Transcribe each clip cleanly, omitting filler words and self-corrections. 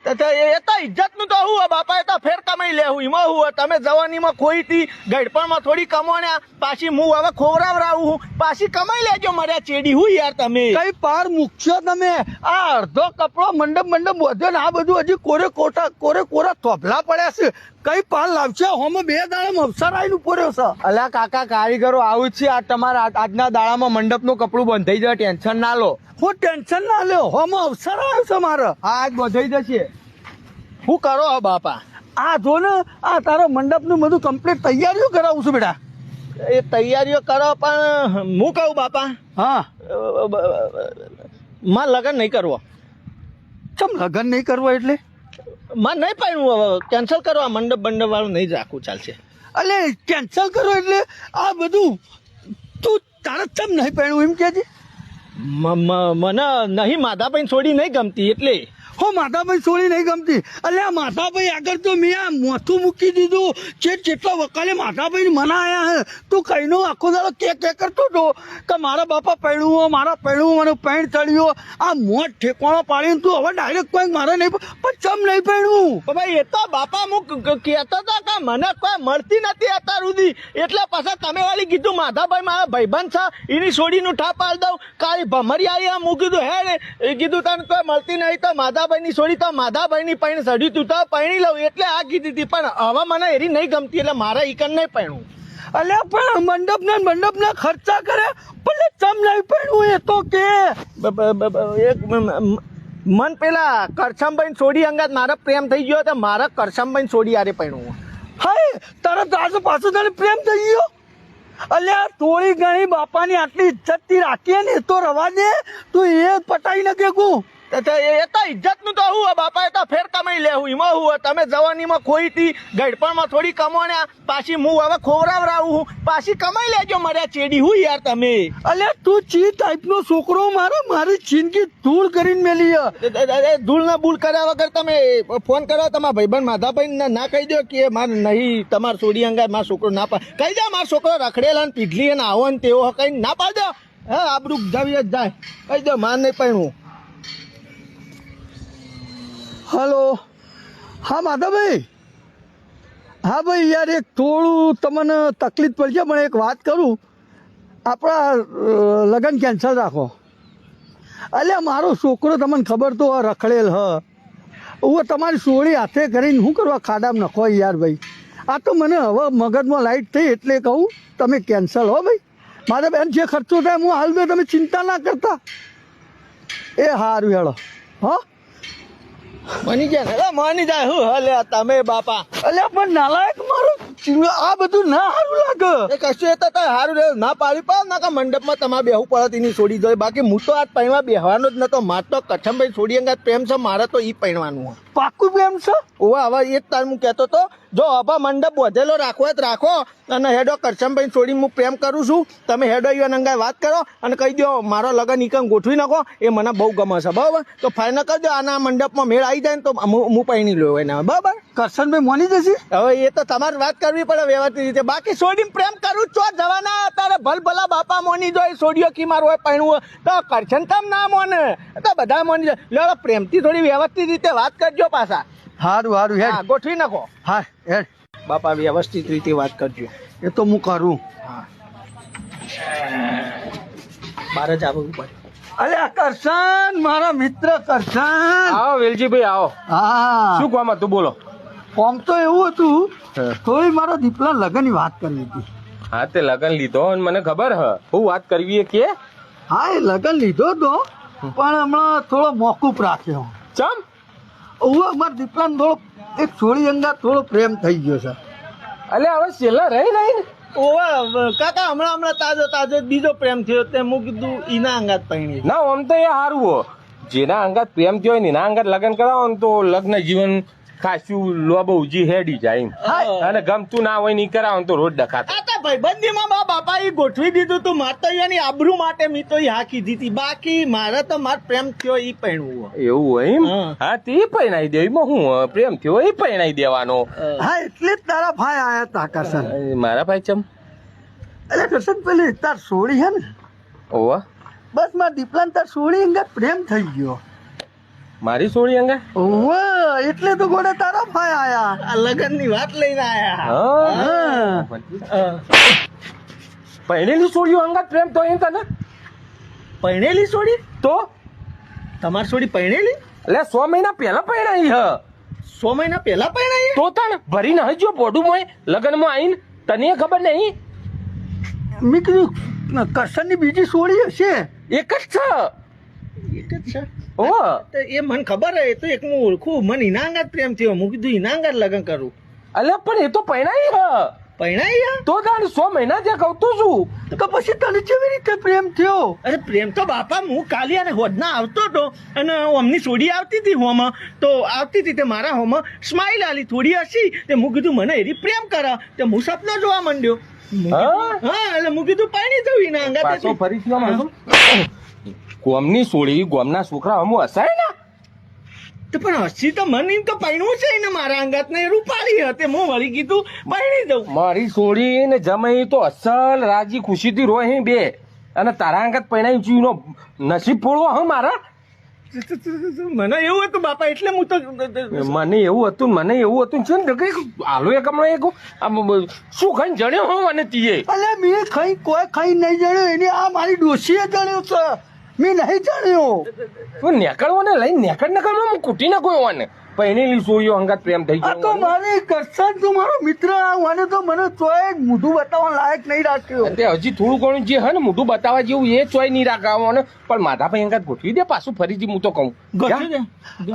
એ તો ઇજ્જત નું તો હું બાપા, એ તો ફેર કમાઈ લેવું. એમાં હું તમે જવાનીમાં ખોઈ હતી, ગડપણમાં થોડી કમાણ્યા, પાછી હું હવે ખોવરાવરાવું હું, પાછી કમાઈ લેજો મર્યા ચેડી હું યાર. તમે કઈ પાર મૂકશો તમે? આ અડધો કપડો મંડપ બોધ્યો ને આ બધું હજી કોરે કોરા થોભલા પડ્યા છે. કઈ પાર લાવશે? હોમાં 2 દાડા અવસર નું પોર્યો છે. અલ્યા કાકા, કારીગરો આવું જ છે. આ તમારા આજના દાડામાં મંડપનું કપડું બંધાઈ જાય, ટેન્શન ના લો. હું ટેન્શન ના લ્યો, હોમાં અવસર આવ્યો છે મારે. હા, આજ બંધાઈ જશે. શું કરો હો બાપા? આ જો ને, આ તારો મંડપનું બધું કમ્પ્લીટ તૈયારીઓ કરાવું છું બેટા. એ તૈયારીઓ કરો, પણ હું કહું બાપા, હા, માં લગ્ન નહીં કરવો. ચમ લગ્ન નહીં કરવો એટલે? માં નહીં પાડવું, હવે કેન્સલ કરવા. મંડપ વાળું નહીં જ રાખવું, ચાલશે. અલે કેન્સલ કરો એટલે આ બધું તું તારે ચમ નહીં પહેણું એમ કે છે? મને નહીં માધાભાઈ છોડી નહીં ગમતી એટલે. હો માધાભાઈ છોડી નહીં ગમતી? અલે આ માધાભાઈ આગળ તો મેં આ મોથું મૂકી દીધું છે. જેટલા વકાલે માધાભાઈ મને આયા હે, તું કઈનો આખો દાડો કે કરતો હતો કે મારા બાપા પહેણવું, મને પેણ ચડ્યો. આ મોટ ઠેકવાણો પાડીને તું હવે ડાયરેક્ટ કોઈ મારે નહીં, પણ ચમ નહીં પહેણવું? ભાઈ એ તો બાપા હું કહેતો હતો કે મને કોઈ મળતી નથી અત્યાર સુધી, એટલે પાછા તમે વાળી કીધું માધાભાઈ મારા ભાઈબંધ છે, એની છોડીનું ઠાપ આલ દઉં. કાળી ભમરી આવી હું કીધું હે ને, એ કીધું તને કોઈ મળતી નહીં તો માધાભાઈ ની છોડી તો માધાભાઈ ની પૈણ સડ્યું તું તો પૈણી લઉં, એટલે આ કીધી હતી. પણ હવે મને એરી નહીં ગમતી, એટલે મારા ઈકન નહીં પૈણું. અલ્યા પણ મંડપ ના ખર્ચા કરે, પણ ચમ નહીં પહેણવું એ તો કે? મન પેલા કરછમભાઈ છોડી અંગાત મારા પ્રેમ થઈ ગયો, તો મારા કરછમભાઈ છોડી આરે પૈણું. હાય તરત આજે પાછો તને પ્રેમ થઈ ગયો? અલ્યા થોડી ઘણી બાપાની આટલી ઇજ્જત થી રાખીએ ને તો રવા દે, તું એ પટાઈ ન કે કું? એ તો ઇજ્જત નું તો હું બાપા, એ તો ફેર કમાઈ લેવું. એમાં હું તમે જવાનીમાં ખોઈ હતી, ગડપણમાં થોડી કમાણ્યા, પાછી હું હવે ખોવરાવરાવું હું, પાછી કમાઈ લેજો મર્યા ચેડી હું યાર. તમે અલ્યા તું ચી ટાઈપ નો છોકરો? મારી જિંદગી ધૂળ કરીને મેલી. ધૂળ ના બૂળ કર્યા વગર તમે ફોન કરો તમારા ભાઈબંધ માધાભાઈ ના કહી દો કે મારે નહીં તમારે છોડી અંગા મારો છોકરો ના પાડ. કહી દો મારો છોકરો રખડેલા ને પીઢલી ને આવો ને તેવો કઈ ના પાડ દો. હા આબરૂ જાવી જ જાય. કહી દો માર નહીં પૈણું. હલો, હા માધાભાઈ. હા ભાઈ યાર, એક થોડું તમને તકલીફ પડશે, પણ એક વાત કરું, આપણા લગ્ન કેન્સલ રાખો. અલ્યા મારો છોકરો તમને ખબર તો રખડેલ હ, હું તમારી સોળી હાથે કરીને શું કરવા ખાડામાં નખો યાર ભાઈ. આ તો મને હવે મગજમાં લાઈટ થઈ એટલે કહું તમે કેન્સલ હો ભાઈ. મારા બેન જે ખર્ચો થાય હું હાલ દો, તમે ચિંતા ના કરતા. એ સારું હેળો. હા મની જાય મની જાય હું હલે તમે બાપા. અલ્યા પણ નાલાયક મારું આ બધું ના સારું લાગે. એ કશું એ તો સારું રહે ના પાડી પાડ ના કે મંડપમાં તમારે બેહવું પડે એની છોડી જોઈએ. બાકી હું તો આજ પૈણવા બેહવાનો જ નતો. માર તો કચ્છમભાઈ છોડી અંગાત પ્રેમ છે, મારે તો ઈ પૈણવાનું. પાકું પ્રેમ છે? ઓવા હવે એ જ તાર હું કહેતો તો, જો હવે મંડપ વધેલો રાખવો જ રાખો, અને હેડો કરશનભાઈ છોડી હું પ્રેમ કરું છું. તમે હેડો ઈવન અંગાય વાત કરો અને કહી દો મારો લગન ઈકન ગોઠવી નાખો, એ મને બહુ ગમે છે. બરાબર તો ફાઇનલ કરી દો. આના મંડપમાં મેળ આવી જાય ને તો હું પૈણી લ્યો એના. બરાબર કરશનભાઈ મોની જશે? હવે એ તો તમારે વાત કરવી પડે વ્યવસ્થિત રીતે. બાકી છોડીને પ્રેમ કરું છો જવાના તારે ભલ ભલા બાપા મોની જો છોડીઓ કી મારું હોય પૈણું તો કરશન તમ ના મોને તો બધા મોની જાય. લો પ્રેમથી થોડી વ્યવસ્થિત રીતે વાત કરજો પાછા. સારું હેડ ગોઠવી નાખો. હા હેડ બાપા વ્યવસ્થિત રીતે વાત કરજો. એ તો હું કરું. હા બાર જ આવવું પડે. અલ્યા કરશન, મારા મિત્ર કરશન. આવો વેલજીભાઈ આવો. હા શું કામ હતું બોલો? કોમ તો એવું હતું, થોડી મારા દીપલા લગ્નની વાત કરવી હતી. હા તે લગન લીધો અને મને ખબર હ હું વાત કરવી કે. હા એ લગ્ન લીધો તો, પણ હમણાં થોડો મોકૂફ રાખ્યો. ચમ? હું અમારા દીપલાને થોડો એક છોડી અંગા થોડો પ્રેમ થઈ ગયો છે. અલે હવે છેલ્લા રહી નહીં. ઓવા કાકા હમણાં તાજો બીજો પ્રેમ થયો તે હું કીધું ઈના અંગાત પૈણી. ના આમ તો એ સારું હો, જેના અંગાત પ્રેમ થયો હોય ને એના અંગાત લગ્ન કરાવો ને તો લગ્ન જીવન ખાસું લોબો ઉજી હેડી જાય એમ. અને ગમતું ના હોય ને ઈ કરાવો તો રોજ ડખાતા. ભાઈબંધીમાં મા બાપા એ ગોઠવી દીધું તું. માર તો એની આબરૂ માટે મેં તો હા કીધી હતી. બાકી મારે તો માર પ્રેમ થયો ઈ પૈણવું. એવું હોય એમ? હા તે પૈણાઈ દે. એમાં હું પ્રેમ થયો એ પૈણાઈ દેવાનો. હા એટલે જ તારા ભાઈ આયા તા કરશન. મારા ભાઈ ચમ? એટલે કરશન પેલી તાર સોળી હે ને, ઓવા બસ મારા દીપલાને તાર સોળી અંગા પ્રેમ થઈ ગયો. મારી સોળી અંગા? ઓવા એટલે તો ગોડે તારા ભાઈ આયા. આ લગન ની વાત લઈને આયા. હા. હા. પહેરેલી છોડીઓ અંગાત પ્રેમ તો એમ તને પરણેલી સોડી? તો તમારી સોડી પરણેલી? એટલે 100 મહિના પહેલા પહેરાઈ હ 100 મહિના પહેલા પરણાઈ? તો તને ભરીને હજો બોડું લગ્નમાં આવીને તને ખબર નહીં મેં કીધું કરશનની બીજી સોળી હશે. એક જ છે એક જ છે. ઓ તો એ મને ખબર હે, એ તો એક હું ઓળખું. મને ઇનાંગાત પ્રેમ થયો. હું કીધું ઇનાંગાત લગ્ન કરું. અલ્યા પણ એ તો પહેરાઈ હ પરણાઈ યા? તો તારે 100 મહિના ત્યાં કહું તું છું તો પછી તને કેવી રીતે પ્રેમ થયો? અરે પ્રેમ તો બાપા હું કાલી અને હોદના આવતો હતો અને અમની સોડી આવતી હતી હોમાં, તો આવતી હતી તે મારા હોમાં સ્માઈલ આલી થોડી હસી તે હું કીધું મને એરી પ્રેમ કરા તે હું સપનો જોવા માંડ્યો. હા એટલે હું કીધું પાણી જવું એના પાછો અંગાત. ફરીથી આમ આવ્યો. ગોમની સોળી ગોમના છોકરા અમુ હસાય ને તો પણ હસી તો મને એમ તો પૈણું છે ને મારા અંગાત ને રૂપાળી હતી. હું વળી કીધું પૈણી દઉં. મારી સોળી ને જમાઈ તો અસલ રાજી ખુશીથી રોહી બે અને તારા અંગત પહેરાઈ જીવનો નસીબ ફોડવો હ મારા મને એવું હતું બાપા એટલે હું તો મને એવું હતું છે ને કઈ આલો એક હમણાં એક શું ખાઈને જણ્યો હું મને તીએ અલે મેં કોઈ ખાઈ નહીં જાણ્યો, એને આ મારી ડોશીએ જાણ્યો છે, મેં નહીં જાણ્યો. તું નેકળવાને લઈને નેકળમાં હું કૂટી નાખ્યો વાને પહેરેલી સોળીઓ અંગાત પ્રેમ થઈ આ તો ગયો મારે કરશન તો મારો મિત્ર મને તો મને ચોય મોઢું બતાવવા લાયક નહીં રાખ્યો. તે હજી થોડું ઘણું જે હે ને મોઢું બતાવવા જેવું એ ચોય નહીં રાખવાનો પણ માધા ભાઈ અંગાત ગોઠવી દે પાછું ફરીથી હું તો કહું ગોઠવી દે.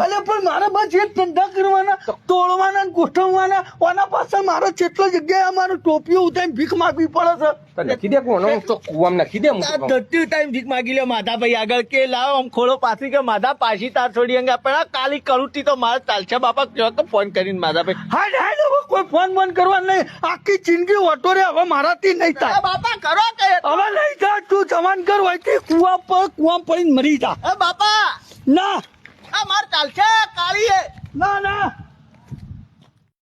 અલે પણ મારે બસ એ ધંધા કરવાના, તોડવાના, ગોઠવવાના, ઓના પાછળ મારો જેટલો જગ્યાએ અમારો ટોપીઓ ઉતારીને ભીખ માગવી પડે છે. તો લખી દે કોનો તો કુવામાં નાખી દે હું તો કહું. ધરતી ટાઈમ ભીખ માગી લ્યો માધાભાઈ આગળ કે લાવો આમ ખોળો પાછી કે માધા પાછી તાર છોડી અંગા પણ આ કાલી કરુટી તો મારે ચાલશે બાપા કયો તો ફોન કરીને માધાભાઈ. હાડ હાડ હવે કોઈ ફોન બોન કરવા નહીં, આખી જિંદગી ઓટો રે હવે મારાથી નહીં થાય. બાપા કરો કે હવે નહીં થાય, તું જવાન કર હોય કે કુવા પડીને મરી જા. બાપા ના આ માર ચાલશે કાળી ના ના